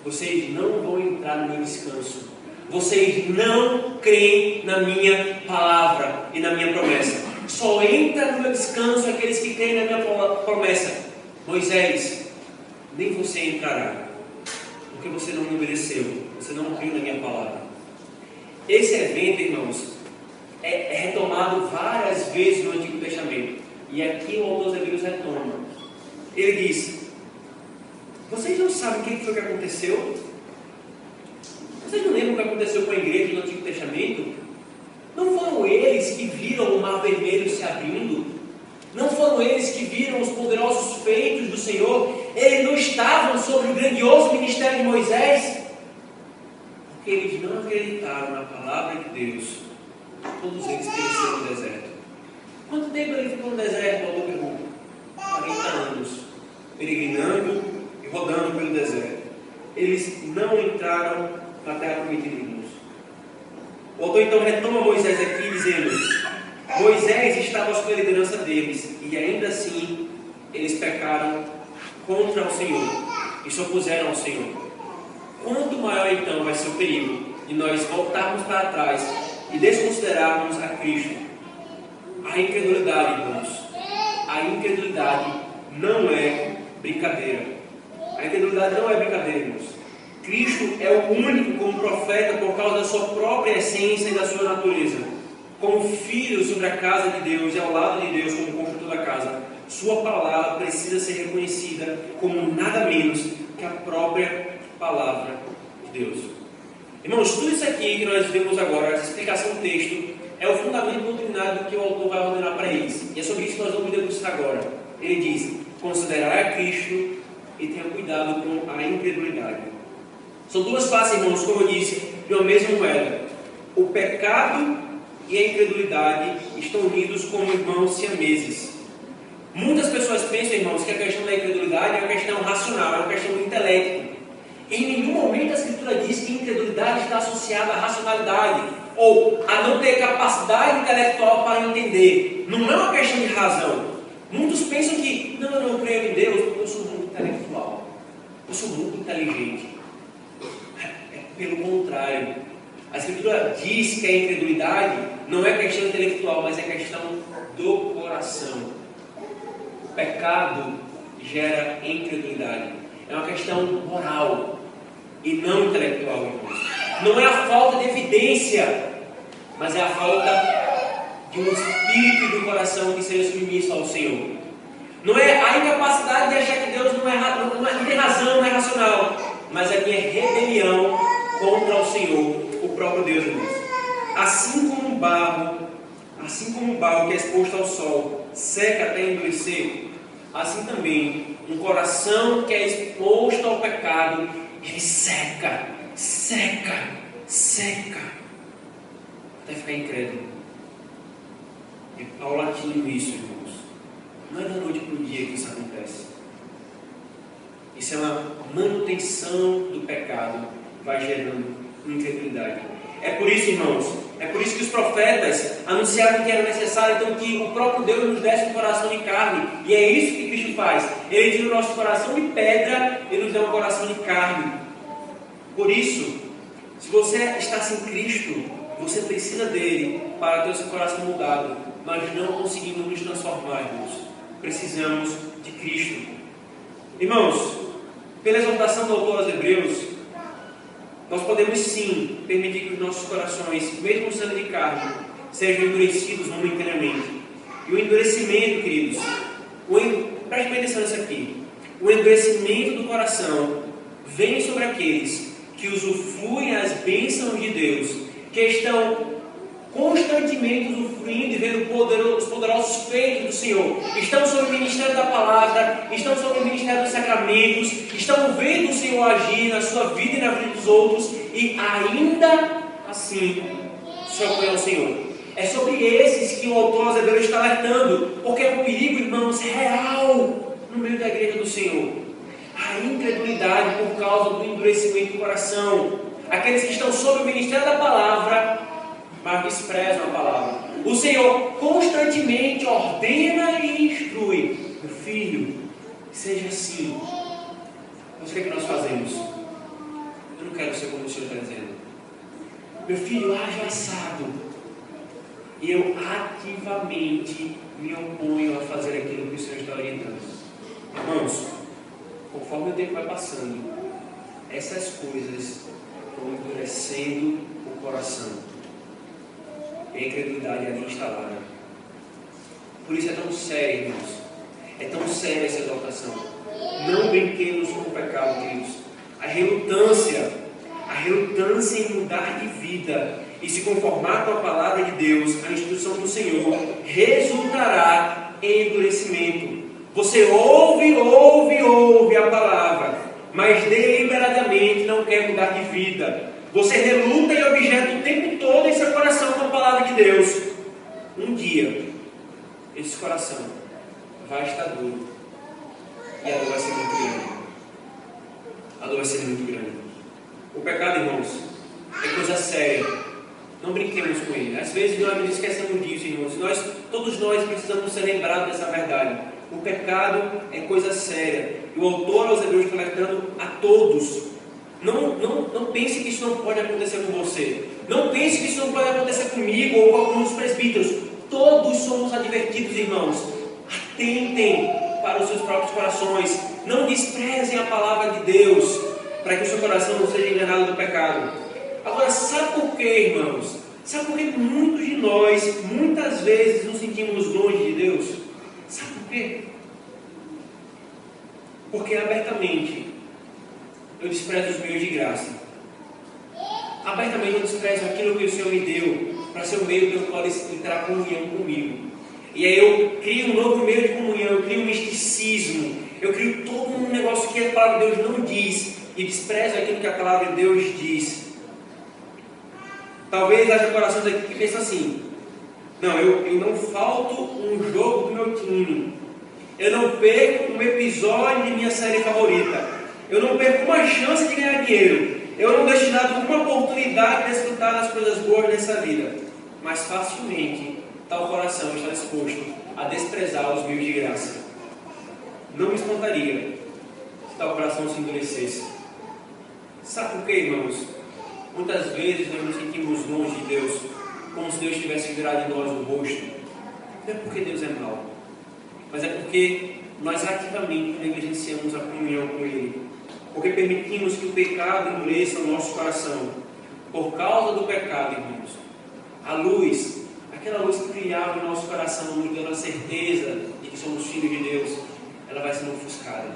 Speaker 1: Vocês não vão entrar no meu descanso. Vocês não creem na minha palavra e na minha promessa. Só entra no meu descanso aqueles que creem na minha promessa. Moisés, nem você entrará, porque você não me obedeceu, você não creu na minha palavra. Esse evento, irmãos, é retomado várias vezes no Antigo Testamento. E aqui o autor dos Hebreus retoma. Ele diz: vocês não sabem o que foi que aconteceu? Vocês não lembram o que aconteceu com a igreja no Antigo Testamento? Não foram eles que viram o mar vermelho se abrindo? Não foram eles que viram os poderosos feitos do Senhor? Eles não estavam sobre o grandioso ministério de Moisés? Porque eles não acreditaram na palavra de Deus. Todos eles pereceram no deserto. Quanto tempo ele ficou no deserto? O autor pergunta. 40 anos, peregrinando e rodando pelo deserto. Eles não entraram na terra prometida, irmãos. O autor então retoma Moisés aqui dizendo: Moisés estava sob a liderança deles, e ainda assim eles pecaram contra o Senhor e se opuseram ao Senhor. Quanto maior então vai ser o perigo de nós voltarmos para trás e desconsiderarmos a Cristo? A incredulidade, irmãos, a incredulidade não é brincadeira. A incredulidade não é brincadeira, irmãos. Cristo é o único como profeta por causa da sua própria essência e da sua natureza. Como filho sobre a casa de Deus e ao lado de Deus como construtor da casa, sua palavra precisa ser reconhecida como nada menos que a própria palavra de Deus. Irmãos, tudo isso aqui que nós vemos agora, essa explicação do texto, é o fundamento doutrinário que o autor vai ordenar para eles. E é sobre isso que nós vamos debruçar agora. Ele diz: considerai a Cristo e tenha cuidado com a incredulidade. São 2 faces, irmãos, como eu disse, de uma mesma moeda. O pecado e a incredulidade estão unidos como irmãos siameses. Muitas pessoas pensam, irmãos, que a questão da incredulidade é uma questão racional, é uma questão do intelecto. Em nenhum momento a Escritura diz que a incredulidade está associada à racionalidade ou a não ter capacidade intelectual para entender. Não é uma questão de razão. Muitos pensam que, não, eu não creio em Deus porque eu sou muito intelectual, eu sou muito inteligente. Pelo contrário, a Escritura diz que a incredulidade não é questão intelectual, mas é questão do coração. O pecado gera incredulidade. É uma questão moral e não intelectual, irmãos. Não é a falta de evidência, mas é a falta de um espírito e de um coração que seja submisso ao Senhor. Não é a incapacidade de achar que Deus não tem razão, não é racional, mas a minha rebelião contra o Senhor, o próprio Deus, irmãos. Assim como o barro que é exposto ao sol seca até endurecer, assim também um coração que é exposto ao pecado, ele seca até ficar incrédulo. É paulatino isso, irmãos. Não é da noite para o dia que isso acontece. Isso é uma manutenção do pecado, vai gerando incredulidade. É por isso, irmãos, é por isso que os profetas anunciaram que era necessário então que o próprio Deus nos desse um coração de carne. E é isso que Cristo faz. Ele tira o nosso coração de pedra e nos dá um coração de carne. Por isso, se você está sem Cristo, você precisa dele para ter o seu coração mudado. Mas não conseguimos nos transformar, irmãos. Precisamos de Cristo. Irmãos, pela exortação do autor aos Hebreus, nós podemos sim permitir que os nossos corações, mesmo sendo de carne, sejam endurecidos momentaneamente. E o endurecimento, queridos, preste bem atenção nisso aqui. O endurecimento do coração vem sobre aqueles que usufruem as bênçãos de Deus, que estão constantemente usufruindo e vendo os poderosos feitos do Senhor, estão sob o ministério da palavra, estão sob o ministério dos sacramentos, estão vendo o Senhor agir na sua vida e na vida dos outros, e ainda assim se opõem ao Senhor. É sobre esses que o autor aos Hebreus está alertando, porque é um perigo, irmãos, real no meio da igreja do Senhor. A incredulidade por causa do endurecimento do coração. Aqueles que estão sob o ministério da palavra, mas desprezam a palavra. O Senhor constantemente ordena e instrui: meu filho, seja assim. Mas o que é que nós fazemos? Eu não quero ser como o Senhor está dizendo. Meu filho, haja assado. E eu ativamente me oponho a fazer aquilo que o Senhor está orientando. Irmãos, conforme o tempo vai passando, essas coisas vão endurecendo o coração. E a incredulidade ali instalada. Por isso é tão sério, irmãos. É tão séria essa exaltação. Não brinquemos com o pecado, queridos. A relutância em mudar de vida e se conformar com a palavra de Deus, a instrução do Senhor, resultará em endurecimento. Você ouve a palavra, mas deliberadamente não quer mudar de vida. Você reluta e objeta o tempo todo em seu coração com a palavra de Deus. Um dia, esse coração vai estar duro e a dor vai ser muito grande. A dor vai ser muito grande. O pecado, irmãos, é coisa séria. Não brinquemos com ele. Às vezes nós nos esquecemos disso, irmãos. Todos nós precisamos ser lembrados dessa verdade. O pecado é coisa séria. E o autor aos Hebreus está alertando a todos. Não pense que isso não pode acontecer com você. Não pense que isso não pode acontecer comigo ou com alguns dos presbíteros. Todos somos advertidos, irmãos. Atentem para os seus próprios corações. Não desprezem a palavra de Deus, para que o seu coração não seja enganado do pecado. Agora, sabe por quê, irmãos? Sabe por que muitos de nós, muitas vezes, nos sentimos longe de Deus? Sabe por quê? Porque abertamente eu desprezo os meios de graça. Abertamente eu desprezo aquilo que o Senhor me deu para ser o meio pelo qual Ele terá comunhão comigo. E aí eu crio um novo meio de comunhão, eu crio um misticismo, eu crio todo um negócio que a palavra de Deus não diz e desprezo aquilo que a palavra de Deus diz. Talvez haja corações aqui que pensam assim: não, eu não falto um jogo do meu time, eu não perco um episódio de minha série favorita, eu não perco uma chance de ganhar dinheiro, eu não deixo de dar uma oportunidade de desfrutar das coisas boas dessa vida. Mas facilmente tal coração está disposto a desprezar os meios de graça. Não me espantaria se tal coração se endurecesse. Sabe por quê, irmãos? Muitas vezes nós nos sentimos longe de Deus, como se Deus tivesse virado em nós o rosto. Não é porque Deus é mau, mas é porque nós ativamente negligenciamos a comunhão com Ele, porque permitimos que o pecado endureça o nosso coração. Por causa do pecado, irmãos, a luz, aquela luz que brilhava em nosso coração, nos dando a certeza de que somos filhos de Deus, ela vai sendo ofuscada.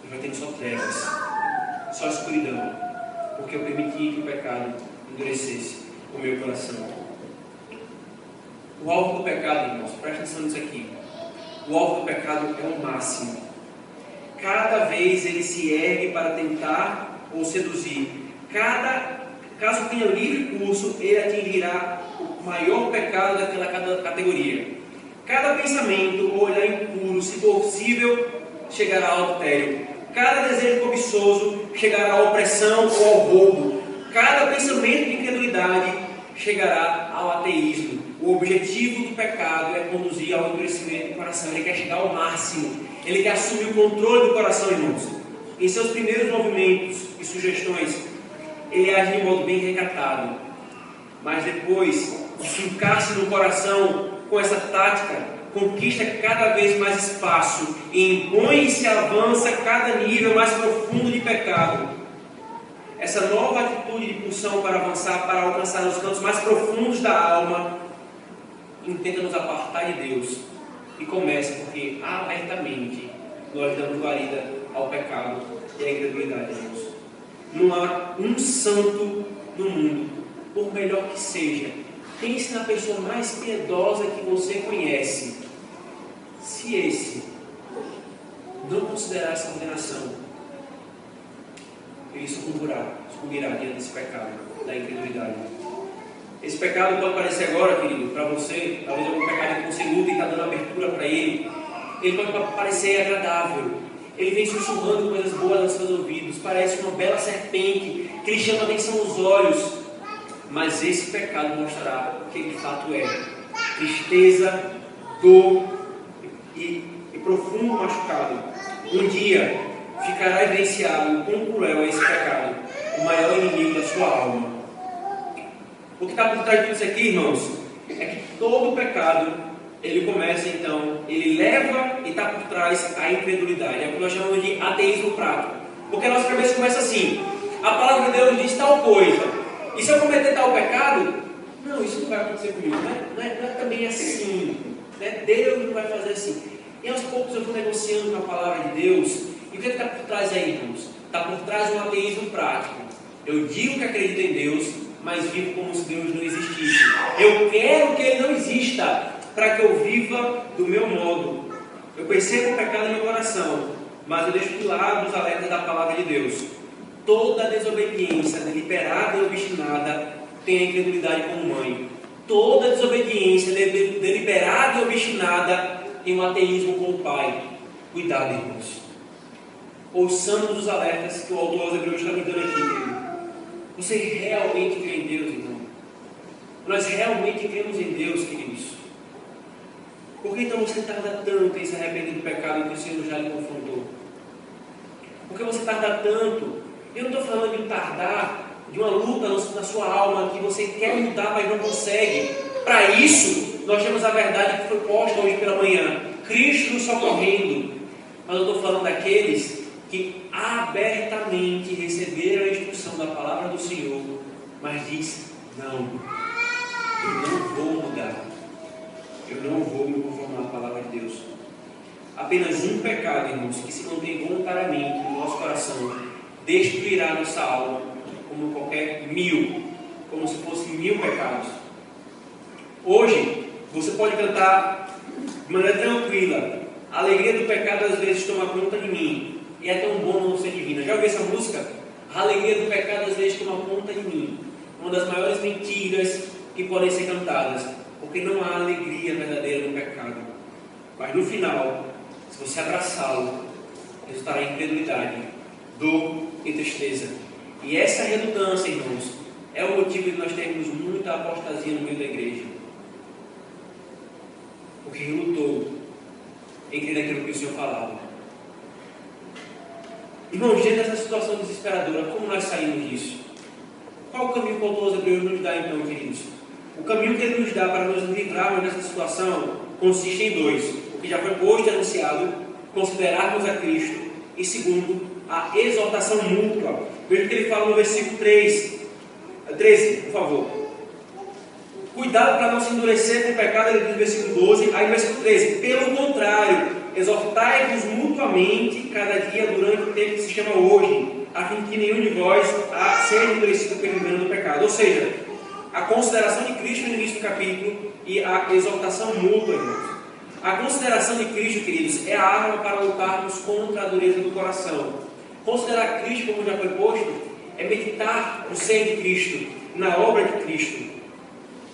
Speaker 1: E vai tendo só trevas, só escuridão, porque eu permiti que o pecado endurecesse o meu coração. O alvo do pecado, irmãos, presta atenção nisso aqui. O alvo do pecado é o máximo. Cada vez ele se ergue para tentar ou seduzir. Caso tenha livre curso, ele atingirá o maior pecado daquela categoria. Cada pensamento ou olhar impuro, se possível, chegará ao adultério. Cada desejo cobiçoso chegará à opressão ou ao roubo. Cada pensamento de incredulidade chegará ao ateísmo. O objetivo do pecado é conduzir ao endurecimento do coração. Ele quer chegar ao máximo. Ele quer assumir o controle do coração, irmãos. Em seus primeiros movimentos e sugestões, ele age de modo bem recatado. Mas depois de fincar-se no coração com essa tática, conquista cada vez mais espaço e impõe e se avança cada nível mais profundo de pecado. Essa nova atitude de pulsão para avançar, para alcançar os cantos mais profundos da alma, intenta nos apartar de Deus. E começa porque abertamente nós damos guarida ao pecado e à incredulidade, irmãos. Não há um santo no mundo, por melhor que seja. Pense na pessoa mais piedosa que você conhece. Se esse não considerar essa condenação, ele sucumbirá diante desse pecado da incredulidade. Esse pecado pode parecer agora, querido, para você, talvez algum pecado que você luta e está dando abertura para ele. Ele pode parecer agradável. Ele vem sussurrando coisas boas aos seus ouvidos. Parece uma bela serpente que lhe chama a atenção aos olhos. Mas esse pecado mostrará o que de fato é: tristeza, dor e profundo machucado. Um dia ficará evidenciado o quão cruel é esse pecado, o maior inimigo da sua alma. O que está por trás disso aqui, irmãos, é que todo pecado, ele começa então, ele leva e está por trás a incredulidade. É o que nós chamamos de ateísmo prático. Porque a nossa cabeça começa assim: a palavra de Deus diz tal coisa, e se eu cometer tal pecado, não, isso não vai acontecer comigo, não é também assim, né? Deus não vai fazer assim. E aos poucos eu vou negociando com a palavra de Deus. E o que está por trás aí, irmãos? Está por trás um ateísmo prático. Eu digo que acredito em Deus, mas vivo como se Deus não existisse. Eu quero que Ele não exista, para que eu viva do meu modo. Eu percebo o pecado no meu coração, mas eu deixo de lado os alertas da palavra de Deus. Toda desobediência deliberada e obstinada tem a incredulidade como mãe. Toda desobediência deliberada e obstinada tem o ateísmo como pai. Cuidado, irmãos. Ouçamos os alertas que o autor aos Hebreus está me dando aqui, querido. Você realmente crê em Deus, irmão? Nós realmente cremos em Deus, queridos. Por que então você tarda tanto em se arrepender do pecado que o Senhor já lhe confrontou? Por que você tarda tanto? Eu não estou falando de tardar, de uma luta na sua alma que você quer mudar, mas não consegue. Para isso, nós temos a verdade que foi posta hoje pela manhã: Cristo nos socorrendo. Mas eu estou falando daqueles que abertamente receberam a instrução da palavra do Senhor, mas diz: não, eu não vou mudar, eu não vou me conformar à palavra de Deus. Apenas um pecado, irmãos, que se mantém voluntariamente no nosso coração, destruirá nossa alma, como qualquer como se fossem 1000 pecados. Hoje, você pode cantar de maneira tranquila: a alegria do pecado às vezes toma conta de mim, e é tão bom não ser divina. Já ouviu essa música? A alegria do pecado às vezes toma conta de mim. Uma das maiores mentiras que podem ser cantadas, porque não há alegria verdadeira no pecado. Mas no final, se você abraçá-lo, resultará em incredulidade, dor e tristeza. E essa redundância, irmãos, é o motivo de nós termos muita apostasia no meio da igreja. Porque lutou em crer naquilo que o Senhor falava. Irmãos, diante dessa situação desesperadora, como nós saímos disso? Qual o caminho que o autor aos Hebreus nos dá então, queridos? O caminho que ele nos dá para nos livrarmos dessa situação consiste em 2. O que já foi posto e anunciado: considerarmos a Cristo. E segundo, a exortação mútua. Veja o que ele fala no versículo 13, por favor. Cuidado para não se endurecer com o pecado, ele diz no versículo 12. Aí no versículo 13: pelo contrário, exortai-vos mutuamente cada dia durante o tempo que se chama hoje, a fim que nenhum de vós seja endurecido pelo engano do pecado. Ou seja, a consideração de Cristo no início do capítulo e a exortação mútua, irmãos. A consideração de Cristo, queridos, é a arma para lutarmos contra a dureza do coração. Considerar Cristo, como já foi posto, é meditar no ser de Cristo, na obra de Cristo,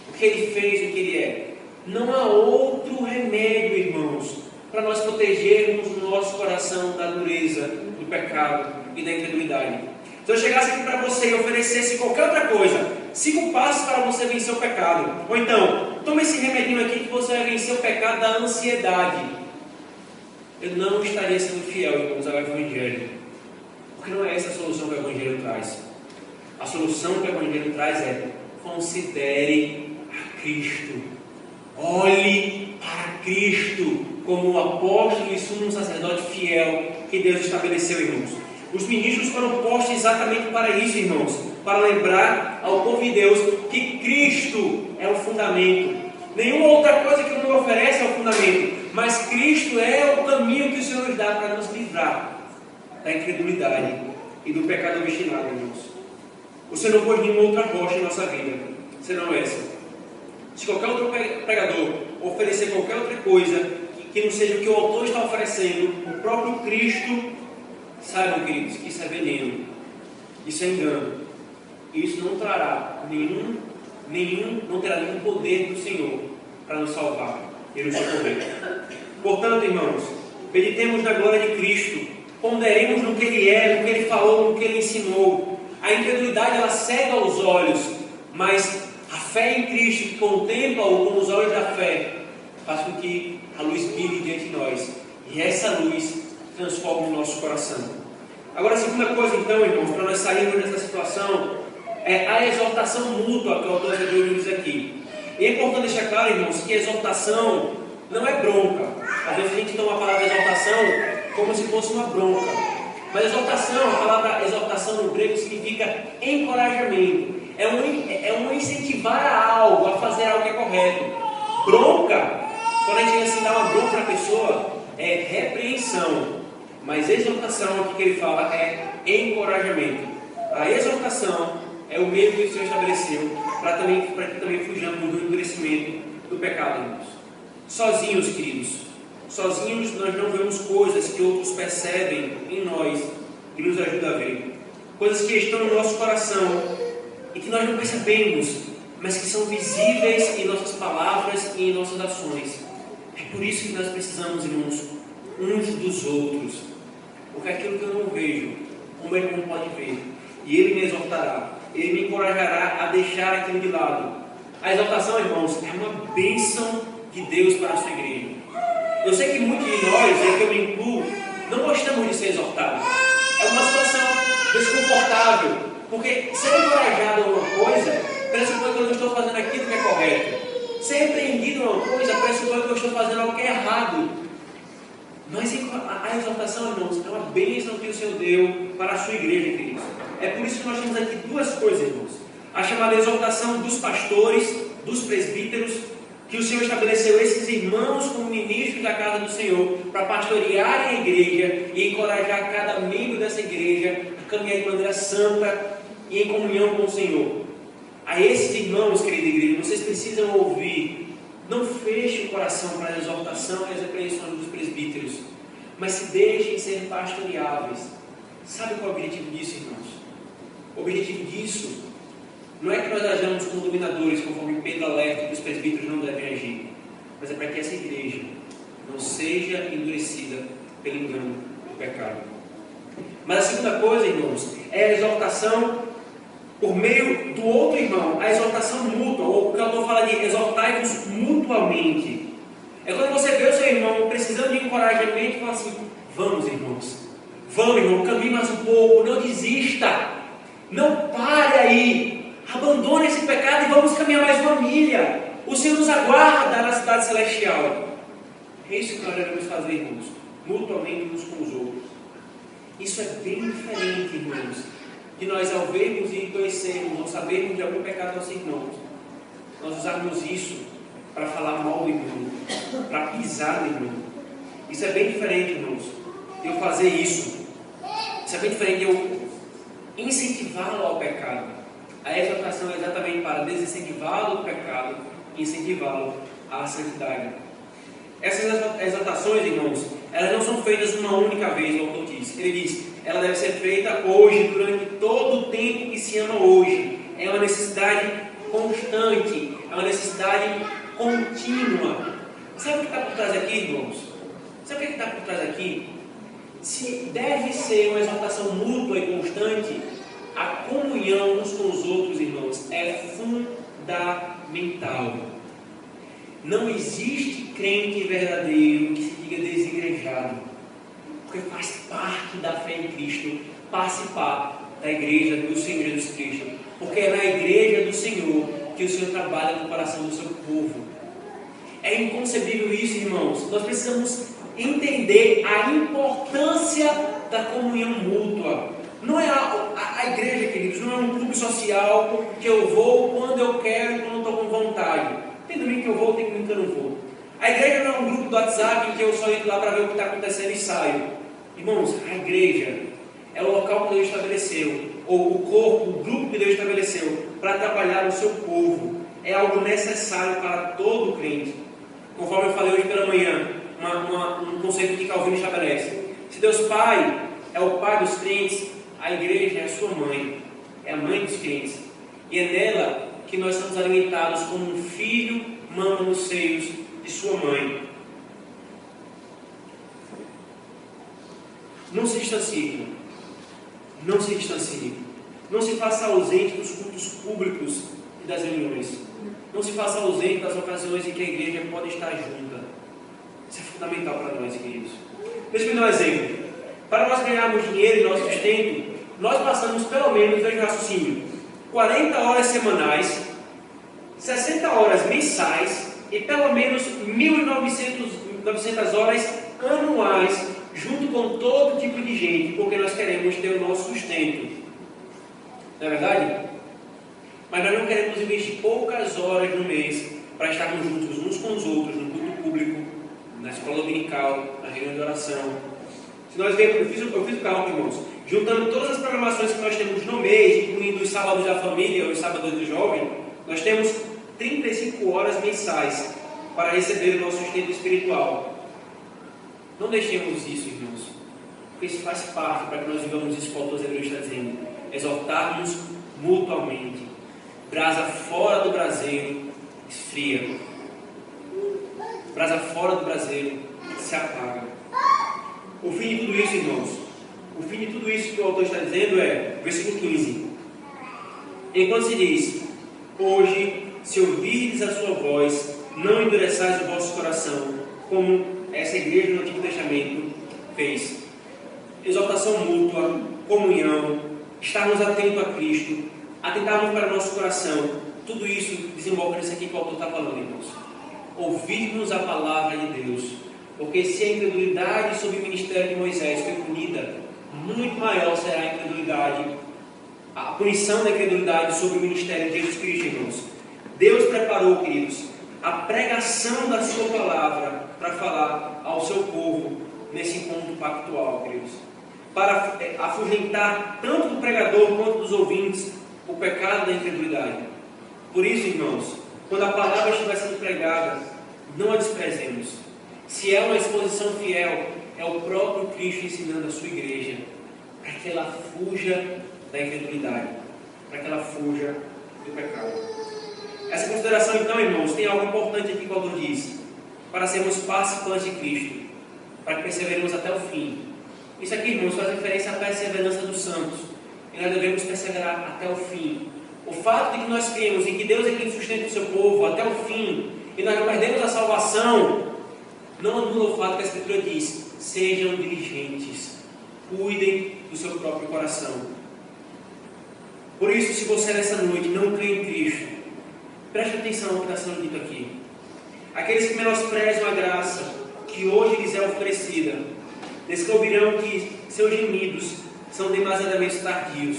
Speaker 1: o que Ele fez e o que Ele é. Não há outro remédio, irmãos, para nós protegermos o nosso coração da dureza, do pecado e da incredulidade. Se eu chegasse aqui para você e oferecesse qualquer outra coisa, 5 passos para você vencer o pecado, ou então, tome esse remedinho aqui que você vai vencer o pecado da ansiedade, eu não estaria sendo fiel, irmãos, ao Evangelho. Porque não é essa a solução que o Evangelho traz. A solução que o Evangelho traz é: considere a Cristo. Olhe para Cristo como o apóstolo e sumo sacerdote fiel que Deus estabeleceu, irmãos. Os ministros foram postos exatamente para isso, irmãos, para lembrar ao povo de Deus que Cristo é o fundamento. Nenhuma outra coisa que o mundo oferece é o fundamento, mas Cristo é o caminho que o Senhor nos dá para nos livrar da incredulidade e do pecado obstinado, irmãos. O Senhor não pôs nenhuma outra rocha em nossa vida, senão essa. Se qualquer outro pregador oferecer qualquer outra coisa que não seja o que o autor está oferecendo, o próprio Cristo, saibam, queridos, que isso é veneno, isso é engano. E isso não trará não terá nenhum poder do Senhor para nos salvar e nos socorrer. Portanto, irmãos, meditemos na glória de Cristo, ponderemos no que Ele é, no que Ele falou, no que Ele ensinou. A incredulidade, ela cega os olhos, mas a fé em Cristo, que contempla-o com os olhos da fé, faz com que a luz brilhe diante de nós. E essa luz transforma o nosso coração. Agora, a segunda coisa, então, irmãos, para nós sairmos dessa situação, é a exortação mútua que o autor de Deus diz aqui. E é importante deixar claro, irmãos, que exortação não é bronca. Às vezes a gente toma a palavra exortação como se fosse uma bronca. Mas exortação, a palavra exortação no grego significa encorajamento. É um incentivar a algo, a fazer algo que é correto. Bronca, quando a gente assim, dá uma bronca para a pessoa, é repreensão. Mas exortação, aqui que ele fala, é encorajamento. A exortação é o meio que o Senhor estabeleceu para que também fujamos do endurecimento do pecado, irmãos. Sozinhos, queridos, sozinhos nós não vemos coisas que outros percebem em nós e nos ajudam a ver. Coisas que estão no nosso coração e que nós não percebemos, mas que são visíveis em nossas palavras e em nossas ações. É por isso que nós precisamos, irmãos, uns dos outros. Porque aquilo que eu não vejo, o meu irmão pode ver. E ele me exortará, ele me encorajará a deixar aquilo de lado. A exortação, irmãos, é uma bênção de Deus para a sua igreja. Eu sei que muitos de nós, e que eu me incluo, não gostamos de ser exortados. É uma situação desconfortável, porque ser encorajado a uma coisa pressupõe que eu não estou fazendo aquilo que é correto. Ser repreendido a uma coisa pressupõe que eu estou fazendo algo que é errado. Mas a exortação, irmãos, é uma bênção que o Senhor deu para a sua igreja, queridos. É por isso que nós temos aqui duas coisas, irmãos. A chamada exortação dos pastores, dos presbíteros, que o Senhor estabeleceu esses irmãos como ministros da casa do Senhor para pastorearem a igreja e encorajar cada membro dessa igreja a caminhar de maneira santa e em comunhão com o Senhor. A esses irmãos, querida igreja, vocês precisam ouvir. Não feche o coração para a exortação e as repreensões dos presbíteros, mas se deixem ser pastoreáveis. Sabe qual é o objetivo disso, irmãos? O objetivo disso não é que nós ajamos como dominadores, conforme Pedro alerta que os presbíteros não devem agir, mas é para que essa igreja não seja endurecida pelo engano do pecado. Mas a segunda coisa, irmãos, é a exortação por meio do outro irmão, a exortação mútua, ou o que o autor fala de exortai-vos mutuamente. É quando você vê o seu irmão precisando de encorajamento e fala assim: vamos, irmãos, vamos, irmão, caminhe mais um pouco, não desista, não pare aí, abandone esse pecado e vamos caminhar mais uma milha. O Senhor nos aguarda na cidade celestial. É isso que nós devemos fazer, irmãos, mutuamente uns com os outros. Isso é bem diferente, irmãos, de nós, ao vermos e conhecermos ou sabermos de algum pecado dos nossos irmãos, nós usarmos isso para falar mal do irmão, para pisar no irmão. Isso é bem diferente, irmãos, de eu fazer isso. Isso é bem diferente de eu incentivá-lo ao pecado. A exortação é exatamente para desincentivá-lo do pecado e incentivá-lo à santidade. Essas exortações, irmãos, elas não são feitas uma única vez, o autor diz. Ele diz: ela deve ser feita hoje, durante todo o tempo que se ama hoje. É uma necessidade constante, é uma necessidade contínua. Sabe o que está por trás aqui, irmãos? Sabe o que está por trás aqui? Se deve ser uma exortação mútua e constante, a comunhão uns com os outros, irmãos, é fundamental. Não existe crente verdadeiro que se diga desigrejado, porque faz parte da fé em Cristo participar da igreja do Senhor Jesus Cristo, porque é na igreja do Senhor que o Senhor trabalha no coração do seu povo. É inconcebível isso, irmãos. Nós precisamos entender a importância da comunhão mútua. Não é a igreja, queridos, não é um clube social que eu vou quando eu quero e quando eu estou com vontade. Tem domingo que eu vou, tem domingo que eu não vou. A igreja não é um grupo do WhatsApp em que eu só entro lá para ver o que está acontecendo e saio. Irmãos, a igreja é o local que Deus estabeleceu, ou o corpo, o grupo que Deus estabeleceu para trabalhar o seu povo. É algo necessário para todo crente. Conforme eu falei hoje pela manhã, um conceito que Calvino estabelece. Se Deus Pai é o Pai dos crentes, a igreja é a sua mãe, é a mãe dos crentes. E é nela que nós somos alimentados como um filho mama nos seios de sua mãe. Não se distancie. Não se distancie. Não se faça ausente dos cultos públicos e das reuniões. Não se faça ausente das ocasiões em que a igreja pode estar junta. Isso é fundamental para nós, queridos. Deixa eu dar um exemplo. Para nós ganharmos dinheiro e nosso sustento, nós passamos pelo menos, veja o raciocínio, 40 horas semanais, 60 horas mensais e pelo menos 1.900 horas anuais, junto com todo tipo de gente, porque nós queremos ter o nosso sustento. Não é verdade? Mas nós não queremos investir poucas horas no mês para estarmos juntos uns com os outros, no culto público, na escola dominical, na reunião de oração. Se nós vemos, eu fiz o cálculo, irmãos, juntando todas as programações que nós temos no mês, incluindo os sábados da família, os sábados do jovem, nós temos 35 horas mensais para receber o nosso sustento espiritual. Não deixemos isso, irmãos, porque isso faz parte para que nós vivamos isso que o autor Hebreus está dizendo. Exortarmos mutuamente. Brasa fora do braseiro esfria. Brasa fora do braseiro se apaga. O fim de tudo isso, irmãos, o fim de tudo isso que o autor está dizendo é, versículo 15. Enquanto se diz, hoje, se ouvirdes a sua voz, não endureçais o vosso coração, como essa igreja no Antigo Testamento fez. Exortação mútua, comunhão, estarmos atentos a Cristo, atentarmos para o nosso coração, tudo isso desemboca nisso aqui que o autor está falando, irmãos. Ouvirmos a palavra de Deus, porque se a incredulidade sobre o ministério de Moisés foi punida, muito maior será a incredulidade, a punição da incredulidade sobre o ministério de Jesus Cristo, irmãos. Deus preparou, queridos, a pregação da sua palavra para falar ao seu povo nesse encontro pactual, queridos, para afugentar tanto do pregador quanto dos ouvintes o pecado da incredulidade. Por isso, irmãos, quando a palavra estiver sendo pregada, não a desprezemos. Se é uma exposição fiel, é o próprio Cristo ensinando a sua igreja para que ela fuja da incredulidade, para que ela fuja do pecado. Essa consideração, então, irmãos, tem algo importante aqui que o autor diz: para sermos participantes de Cristo, para que perseveremos até o fim. Isso aqui, irmãos, faz referência à perseverança dos santos, e nós devemos perseverar até o fim. O fato de que nós cremos em que Deus é quem sustenta o seu povo até o fim, e nós não perdemos a salvação, não anula o fato que a Escritura diz: sejam diligentes, cuidem do seu próprio coração. Por isso, se você nessa noite não crê em Cristo, preste atenção ao que está sendo dito aqui. Aqueles que menosprezam a graça que hoje lhes é oferecida, descobrirão que seus gemidos são demasiadamente tardios.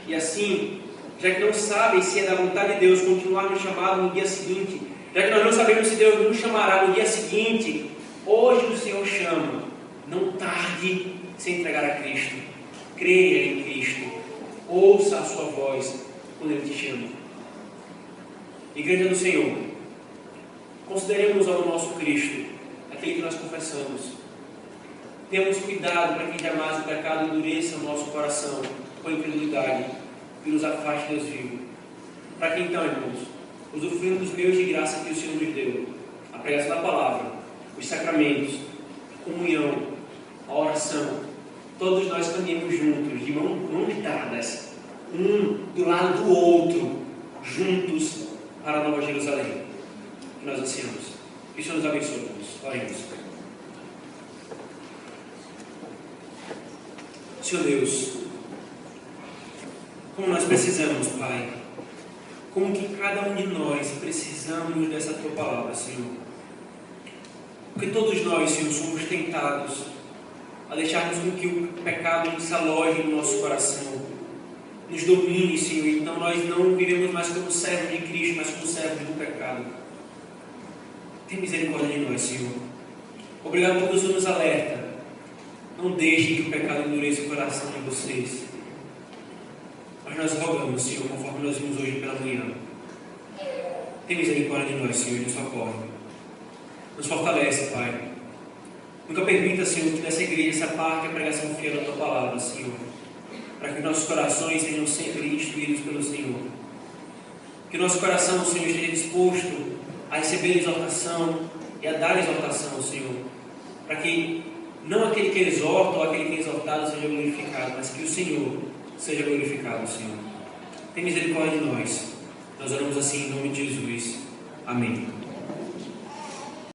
Speaker 1: E assim, já que não sabem se é da vontade de Deus continuar no chamado no dia seguinte, já que nós não sabemos se Deus nos chamará no dia seguinte, hoje o Senhor chama. Não tarde sem entregar a Cristo. Creia em Cristo. Ouça a sua voz quando Ele te chama. Igreja do Senhor, consideremos ao nosso Cristo, aquele que nós confessamos. Temos cuidado para que jamais o pecado endureça o nosso coração com incredulidade e nos afaste de Deus vivo. Para que então, irmãos, usufruindo dos meios de graça que o Senhor nos deu, a pregação da palavra, os sacramentos, a comunhão, a oração, todos nós caminhamos juntos, de mãos dadas, um do lado do outro, juntos para a Nova Jerusalém, que nós ansiamos. Que o Senhor nos abençoe, irmãos. Oremos. Senhor Deus, como nós precisamos, Pai, como que cada um de nós precisamos dessa Tua palavra, Senhor. Porque todos nós, Senhor, somos tentados a deixarmos com que o pecado se aloje no nosso coração, nos domine, Senhor. Então nós não vivemos mais como servos de Cristo, mas como servos do pecado. Tem misericórdia de nós, Senhor. Obrigado porque o Senhor nos alerta Não deixem que o pecado endureça o coração de vocês. Mas nós rogamos, Senhor, conforme nós vimos hoje pela manhã. Tem misericórdia de nós, Senhor, e nos socorre. Nos fortalece, Pai. Nunca permita, Senhor, que nessa igreja se aparte a pregação fiel da Tua palavra, Senhor. Para que nossos corações sejam sempre instruídos pelo Senhor. Que nosso coração, Senhor, esteja disposto a receber exortação e a dar exortação, Senhor. Para que não aquele que exorta ou aquele que é exortado seja glorificado, mas que o Senhor seja glorificado, Senhor. Tem misericórdia de nós. Nós oramos assim em nome de Jesus. Amém.